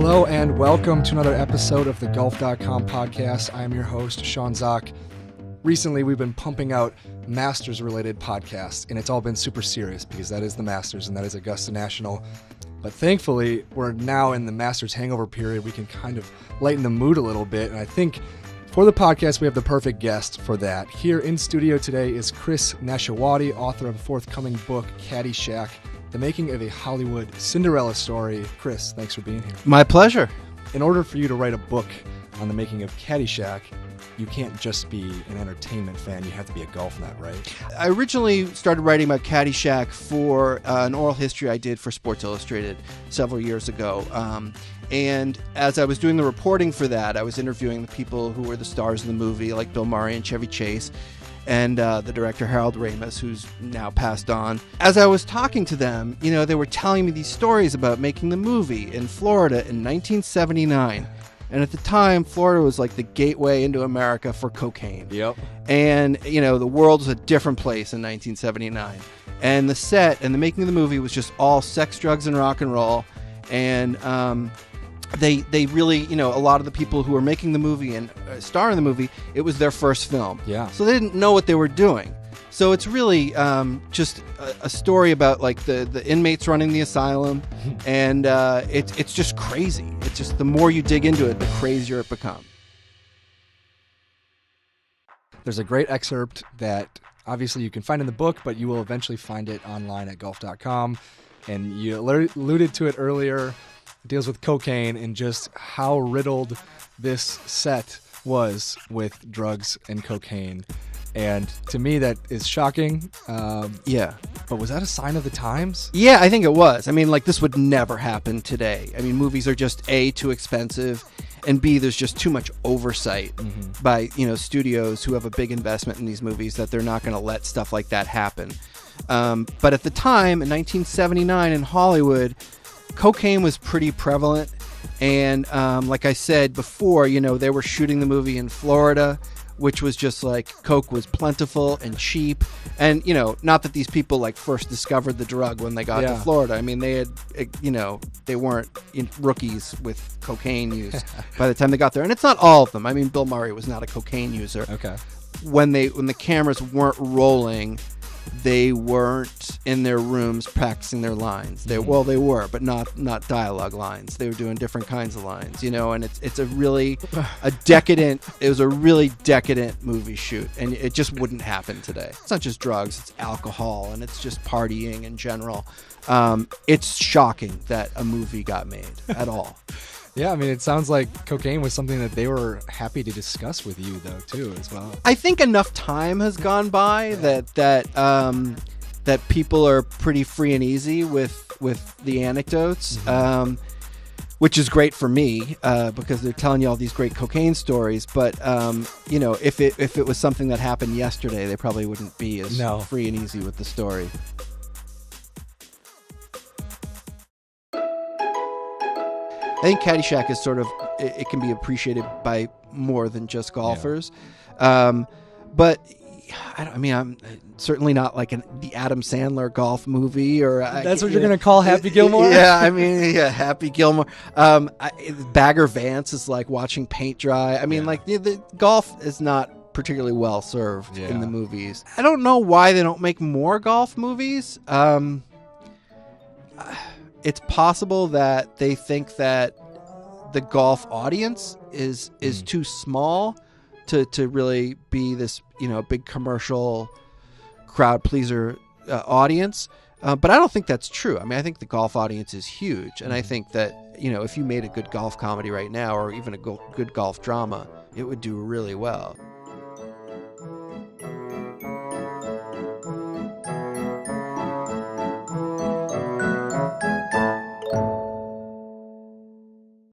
Hello and welcome to another episode of the Golf.com podcast. I am your host, Sean Zock. Recently, we've been pumping out Masters-related podcasts, and it's all been super serious because that is the Masters and that is Augusta National. But thankfully, we're now in the Masters hangover period. We can kind of lighten the mood a little bit, and I think for the podcast, we have the perfect guest for that. Here in studio today is Chris Nashawaty, author of the forthcoming book, Caddyshack, The Making of a Hollywood Cinderella Story. Chris, thanks for being here. My pleasure. In order for you to write a book on the making of Caddyshack, you can't just be an entertainment fan. You have to be a golf nut, right? I originally started writing about Caddyshack for an oral history I did for Sports Illustrated several years ago. And as I was doing the reporting for that, I was interviewing the people who were the stars of the movie, like Bill Murray and Chevy Chase, and the director Harold Ramis, who's now passed on. As I was talking to them, they were telling me these stories about making the movie in Florida in 1979. And at the time, Florida was like the gateway into America for cocaine. Yep. And, the world was a different place in 1979. And the set and the making of the movie was just all sex, drugs, and rock and roll. And they really, a lot of the people who were making the movie and starring in the movie, it was their first film. Yeah. So they didn't know what they were doing. So it's really just a story about like the inmates running the asylum, and it's just crazy. It's just the more you dig into it, the crazier it becomes. There's a great excerpt that obviously you can find in the book, but you will eventually find it online at golf.com. And you alluded to it earlier. It deals with cocaine and just how riddled this set was with drugs and cocaine. And to me, that is shocking. Yeah. But was that a sign of the times? Yeah, I think it was. I mean, like, this would never happen today. I mean, movies are just, A, too expensive, and B, there's just too much oversight by, studios who have a big investment in these movies that they're not going to let stuff like that happen. But at the time, in 1979 in Hollywood, cocaine was pretty prevalent. And like I said before, they were shooting the movie in Florida, which was just like coke was plentiful and cheap. And, not that these people like first discovered the drug when they got to Florida. I mean, they had, they weren't rookies with cocaine use by the time they got there. And it's not all of them. I mean, Bill Murray was not a cocaine user. Okay. When the cameras weren't rolling, they weren't in their rooms practicing their lines. They were, but not dialogue lines. They were doing different kinds of lines, and it's a really decadent movie shoot, and it just wouldn't happen today. It's not just drugs, it's alcohol, and it's just partying in general. It's shocking that a movie got made at all. Yeah, I mean, it sounds like cocaine was something that they were happy to discuss with you, though, too, as well. I think enough time has gone by that people are pretty free and easy with the anecdotes, which is great for me because they're telling you all these great cocaine stories. But if it was something that happened yesterday, they probably wouldn't be as free and easy with the story. I think Caddyshack is sort of, it can be appreciated by more than just golfers. Yeah. But I'm certainly not like the Adam Sandler golf movie or... That's what you're going to call Happy Gilmore? Yeah, Happy Gilmore. Bagger Vance is like watching paint dry. I mean, the golf is not particularly well served in the movies. I don't know why they don't make more golf movies. It's possible that they think that the golf audience is too small to really be this, big commercial crowd pleaser audience. But I don't think that's true. I mean, I think the golf audience is huge. And I think that, if you made a good golf comedy right now or even a good golf drama, it would do really well.